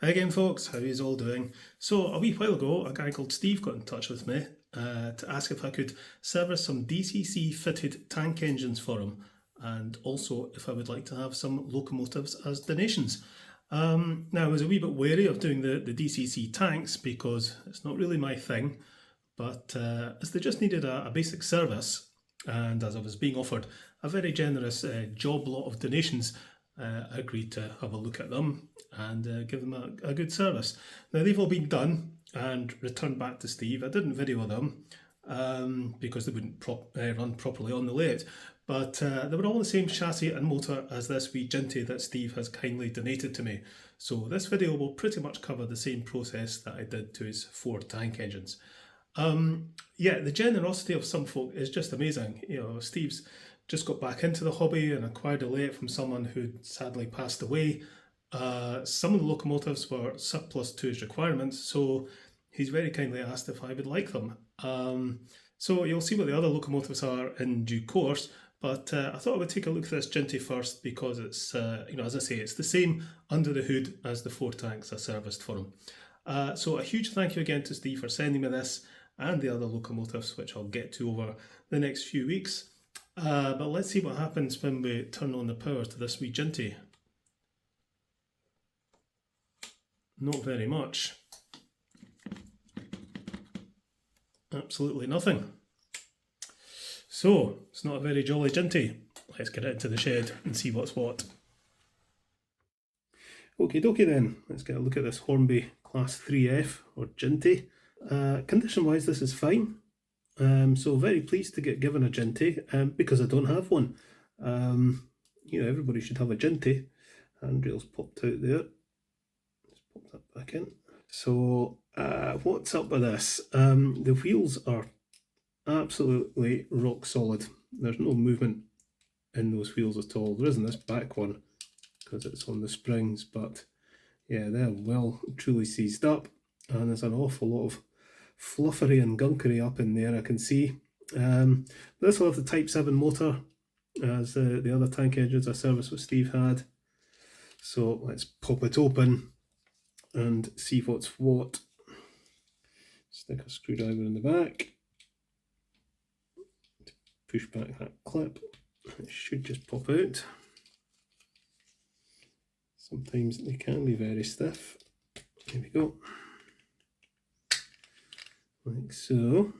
Hi again folks, how is all doing? So a wee while ago a guy called Steve got in touch with me to ask if I could service some DCC fitted tank engines for him, and also if I would like to have some locomotives as donations. Now I was a wee bit wary of doing the DCC tanks because it's not really my thing, but as they just needed a basic service, and as I was being offered a very generous job lot of donations, I agreed to have a look at them and give them a good service. Now they've all been done and returned back to Steve. I didn't video them because they wouldn't run properly on the lathe, but they were all the same chassis and motor as this wee Jinty that Steve has kindly donated to me. So this video will pretty much cover the same process that I did to his 4 tank engines. Yeah, the generosity of some folk is just amazing. You know, Steve's just got back into the hobby and acquired a lathe from someone who sadly passed away. Some of the locomotives were surplus to his requirements, so he's very kindly asked if I would like them. So you'll see what the other locomotives are in due course, but I thought I would take a look at this Jinty first because it's, as I say, it's the same under the hood as the 4 tanks I serviced for him. So a huge thank you again to Steve for sending me this and the other locomotives, which I'll get to over the next few weeks. But let's see what happens when we turn on the power to this wee Jinty. Not very much. Absolutely nothing. So, it's not a very jolly Jinty. Let's get it into the shed and see what's what. Okie dokie then, let's get a look at this Hornby Class 3F or Jinty. Condition wise this is fine. So very pleased to get given a Jinty because I don't have one. You know, everybody should have a Jinty. Handrail's popped out there. Let's pop that back in. So what's up with this? The wheels are absolutely rock solid. There's no movement in those wheels at all. There isn't this back one because it's on the springs, but yeah, they're well truly seized up, and there's an awful lot of fluffery and gunkery up in there I can see. This will have the Type 7 motor as the other tank engines I serviced with Steve had. So let's pop it open and see what's what. Stick a screwdriver in the back. Push back that clip. It should just pop out. Sometimes they can be very stiff. There we go. Like so.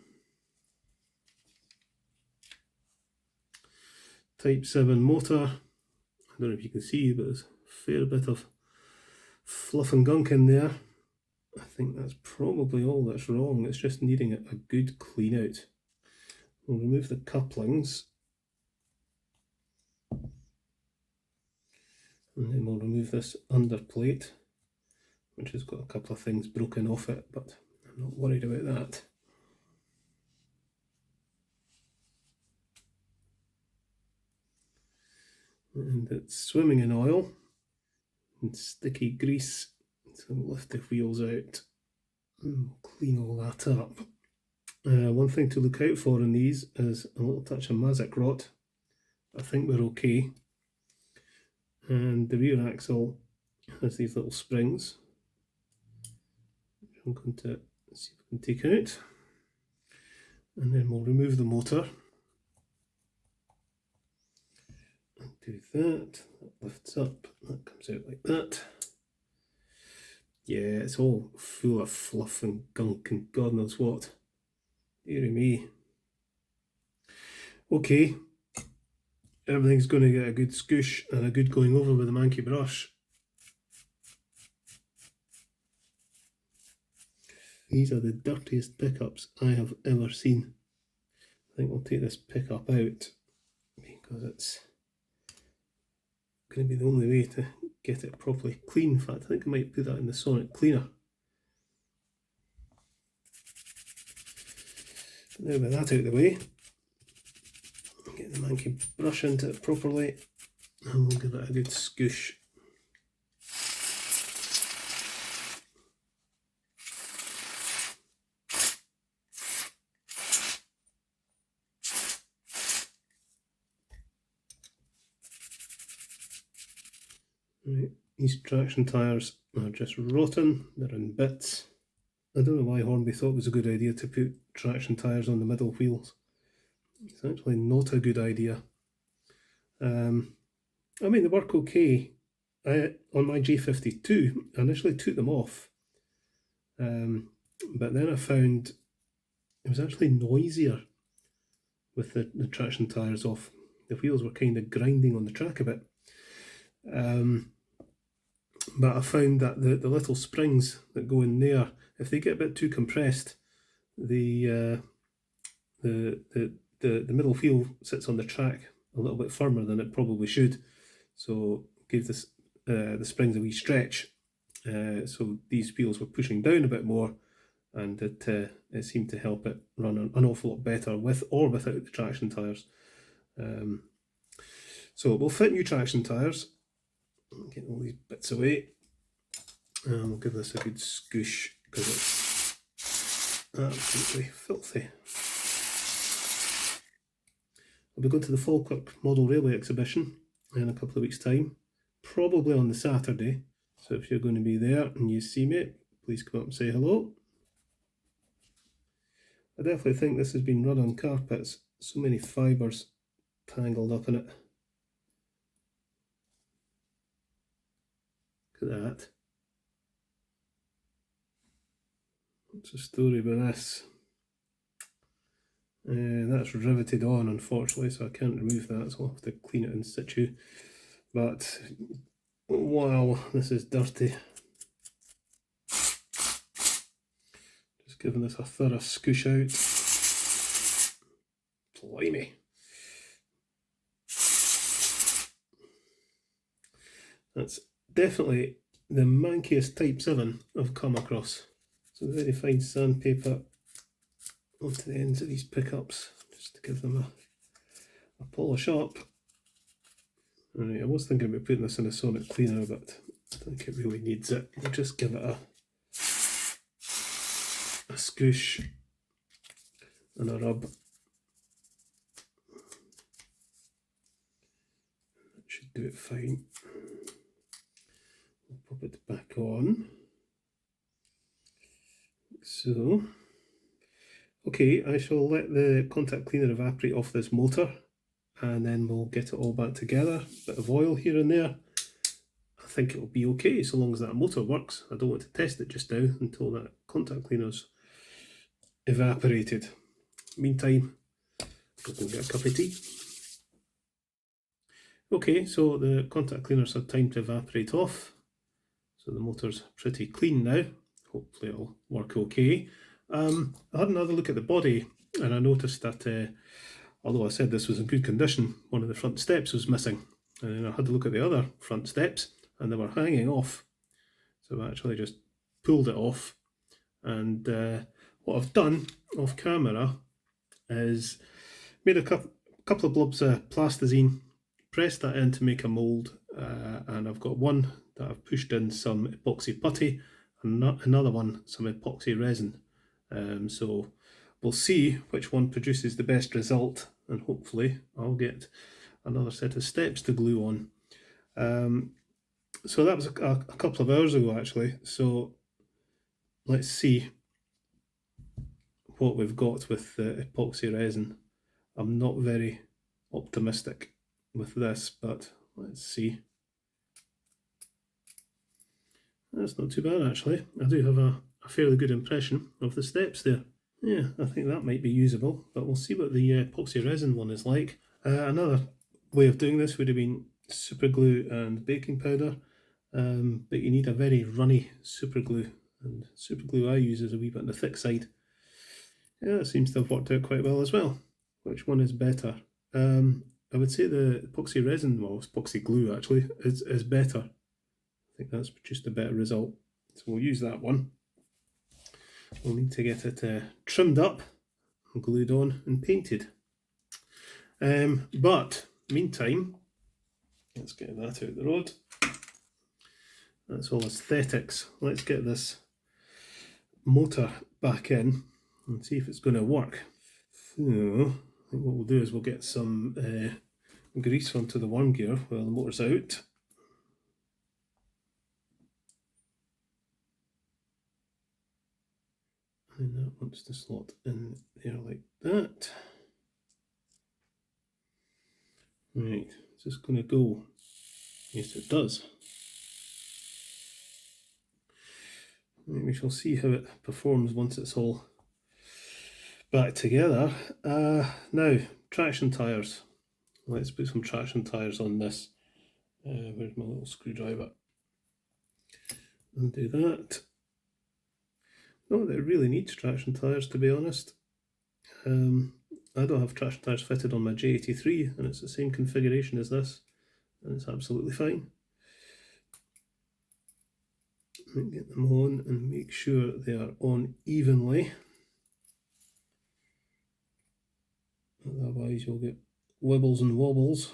Type 7 motor. I don't know if you can see, but there's a fair bit of fluff and gunk in there. I think that's probably all that's wrong. It's just needing a good clean out. We'll remove the couplings. And then we'll remove this underplate, which has got a couple of things broken off it, but I'm not worried about that. And it's swimming in oil and sticky grease, so we'll lift the wheels out and we'll clean all that up. One thing to look out for in these is a little touch of Mazak rot. I think we're okay. And the rear axle has these little springs, which I'm going to see if we can take out. And then we'll remove the motor. And do that. That lifts up, that comes out like that. Yeah, it's all full of fluff and gunk and God knows what. Deary me. Okay. Everything's going to get a good scoosh and a good going over with a manky brush. These are the dirtiest pickups I have ever seen. I think we'll take this pickup out because it's going to be the only way to get it properly clean. In fact, I think I might put that in the sonic cleaner. Now with that out of the way, get the manky brush into it properly and we'll give it a good scoosh. Right, these traction tyres are just rotten, they're in bits. I don't know why Hornby thought it was a good idea to put traction tyres on the middle wheels. It's actually not a good idea. I mean, they work okay. On my G52, I initially took them off, but then I found it was actually noisier with the traction tyres off. The wheels were kind of grinding on the track a bit. But I found that the little springs that go in there, if they get a bit too compressed, the middle wheel sits on the track a little bit firmer than it probably should. So give this the springs a wee stretch. So these wheels were pushing down a bit more, and it seemed to help it run an awful lot better with or without the traction tyres. So we'll fit new traction tyres. Get all these bits away, and we'll give this a good scoosh because it's absolutely filthy. I'll be going to the Falkirk Model Railway exhibition in a couple of weeks' time, probably on the Saturday. So if you're going to be there and you see me, please come up and say hello. I definitely think this has been run on carpets. So many fibres tangled up in it. Look at that. What's the story with this? That's riveted on, unfortunately, so I can't remove that, so I'll have to clean it in situ. But wow, this is dirty. Just giving this a thorough scoosh out. Blimey. That's definitely the mankiest Type 7 I've come across. So very fine sandpaper onto the ends of these pickups, just to give them a polish up. Right, I was thinking about putting this in a sonic cleaner, but I don't think it really needs it. We'll just give it a scoosh and a rub. That should do it fine. We'll pop it back on. So, okay, I shall let the contact cleaner evaporate off this motor, and then we'll get it all back together. Bit of oil here and there. I think it'll be okay so long as that motor works. I don't want to test it just now until that contact cleaner's evaporated. Meantime, I'll go get a cup of tea. Okay, so the contact cleaner's had time to evaporate off. So the motor's pretty clean now. Hopefully it'll work okay. I had another look at the body, and I noticed that although I said this was in good condition, one of the front steps was missing. And then I had to look at the other front steps, and they were hanging off. So I actually just pulled it off. And what I've done off camera is made a couple of blobs of plasticine, pressed that in to make a mould, and I've got one that I've pushed in some epoxy putty, and another one some epoxy resin. So we'll see which one produces the best result, and hopefully I'll get another set of steps to glue on. So that was a couple of hours ago actually, so let's see what we've got with the epoxy resin. I'm not very optimistic with this, but let's see. That's not too bad actually. I do have a fairly good impression of the steps there. Yeah, I think that might be usable, but we'll see what the epoxy resin one is like. Another way of doing this would have been super glue and baking powder, but you need a very runny super glue, and super glue I use is a wee bit on the thick side. Yeah, it seems to have worked out quite well as well. Which one is better? I would say the epoxy resin, well, it's epoxy glue actually, is better. I think that's produced a better result. So we'll use that one. We'll need to get it trimmed up, glued on and painted. But meantime, let's get that out the road. That's all aesthetics. Let's get this motor back in and see if it's going to work. So I think what we'll do is we'll get some grease onto the worm gear while the motor's out. and that wants to slot in there like that. Right, is this going to go? Yes, it does. Right, we shall see how it performs once it's all back together. Now, traction tyres. Let's put some traction tyres on this. Where's my little screwdriver? Undo that. Not that it really needs traction tyres, to be honest. I don't have traction tyres fitted on my J83, and it's the same configuration as this, and it's absolutely fine. Get them on and make sure they are on evenly. Otherwise you'll get wibbles and wobbles.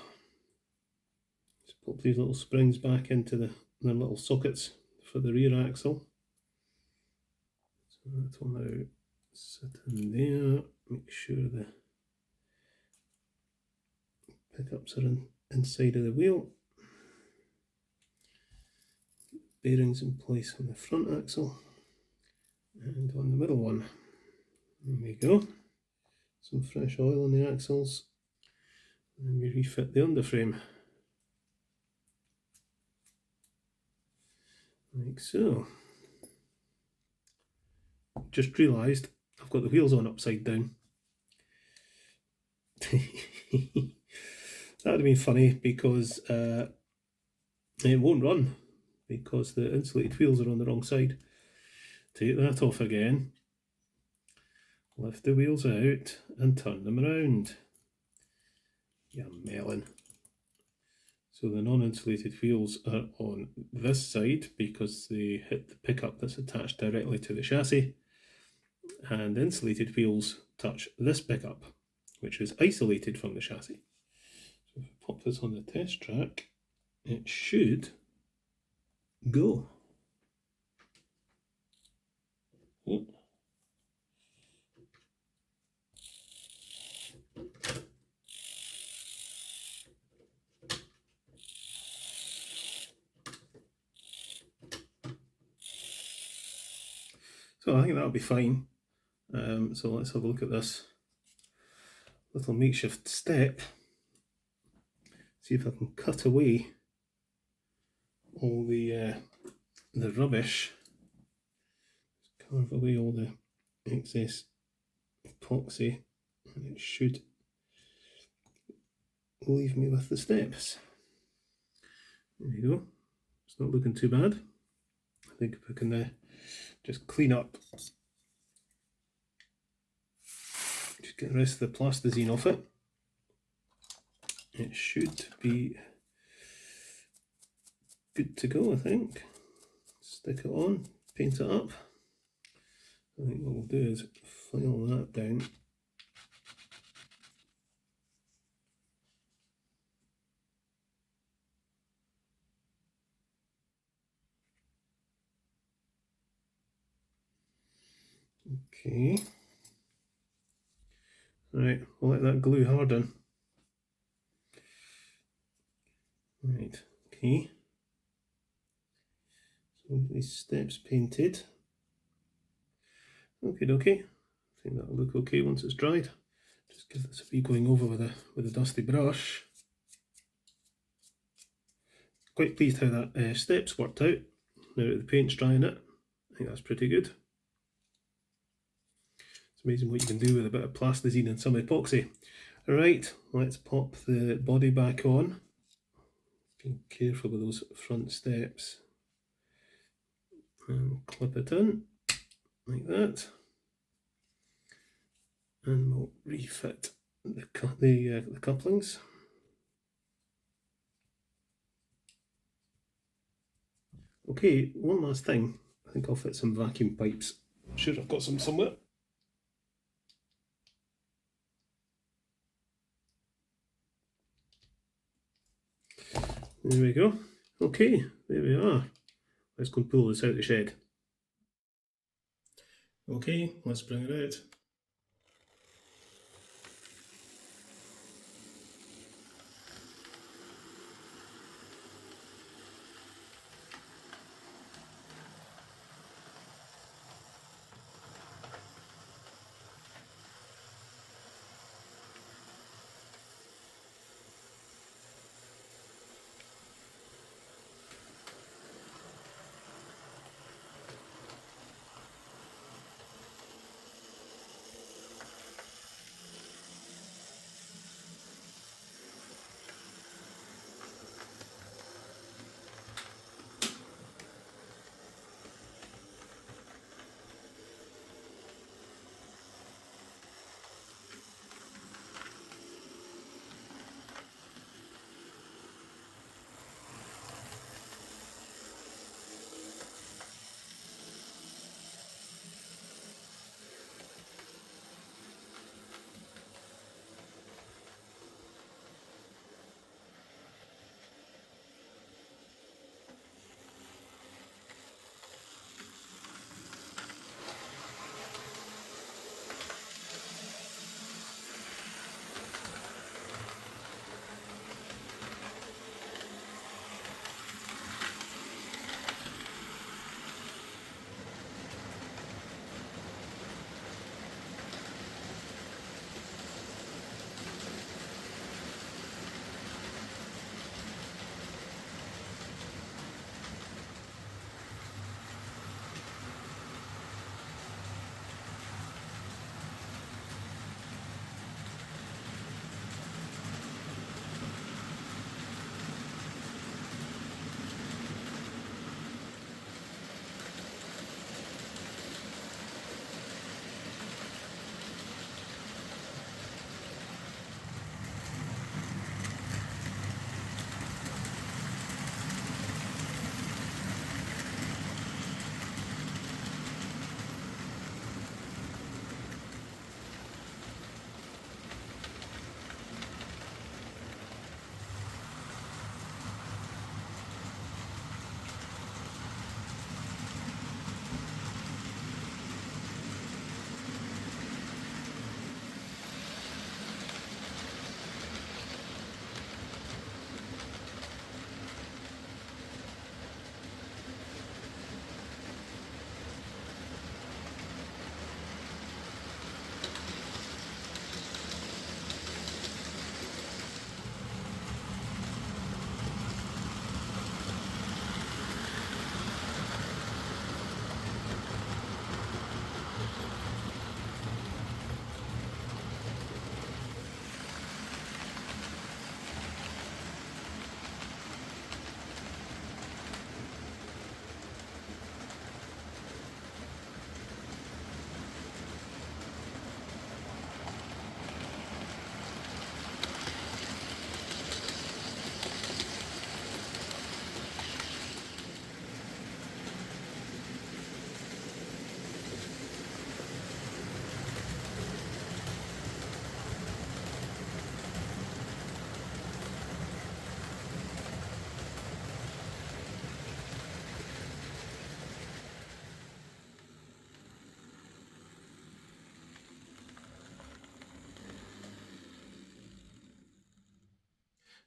Just pop these little springs back into the little sockets for the rear axle. So that will now sit in there. Make sure the pickups are inside of the wheel. Bearings in place on the front axle and on the middle one. There we go. Some fresh oil on the axles, and we refit the underframe like so. Just realised I've got the wheels on upside down. That would have been funny because it won't run because the insulated wheels are on the wrong side. Take that off again, lift the wheels out and turn them around. You melon. So the non-insulated wheels are on this side because they hit the pickup that's attached directly to the chassis, and the insulated wheels touch this pickup, which is isolated from the chassis. So if I pop this on the test track, it should go. Oh. So I think that'll be fine. So let's have a look at this little makeshift step. See if I can cut away all the rubbish. Carve away all the excess epoxy, and it should leave me with the steps. There you go. It's not looking too bad. I think if I can just clean up, just get the rest of the plasticine off it, it should be good to go, I think. Stick it on, paint it up. I think what we'll do is file that down. Okay. Right, we'll let that glue harden. Right, okay. So these steps painted. Okay. I think that'll look okay once it's dried. Just give this a wee going over with a dusty brush. Quite pleased how that steps worked out. Now that the paint's drying it, I think that's pretty good. It's amazing what you can do with a bit of plasticine and some epoxy. Alright, let's pop the body back on. Be careful with those front steps. And clip it in, like that. And we'll refit the couplings. Okay, one last thing. I think I'll fit some vacuum pipes. I'm sure I've got some somewhere. There we go. Okay, there we are. Let's go and pull this out the shed. Okay, let's bring it out.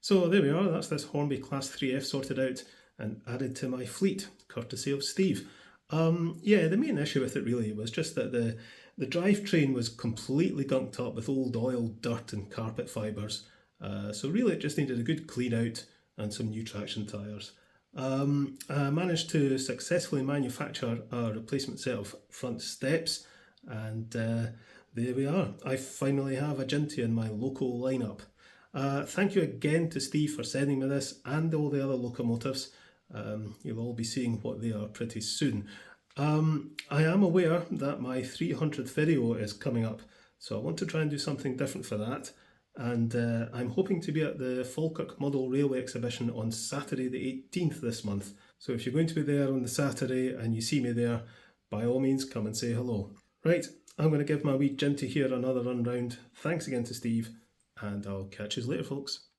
So there we are, that's this Hornby Class 3F sorted out and added to my fleet, courtesy of Steve. Yeah, the main issue with it really was just that the drivetrain was completely gunked up with old oil, dirt and carpet fibres. So really it just needed a good clean out and some new traction tyres. I managed to successfully manufacture a replacement set of front steps, and there we are. I finally have a Jinty in my local lineup. Thank you again to Steve for sending me this and all the other locomotives. You'll all be seeing what they are pretty soon. I am aware that my 300th video is coming up, so I want to try and do something different for that. And I'm hoping to be at the Falkirk Model Railway exhibition on Saturday the 18th this month. So if you're going to be there on the Saturday and you see me there, by all means come and say hello. Right, I'm going to give my wee Jinty here another run round. Thanks again to Steve, and I'll catch you later, folks.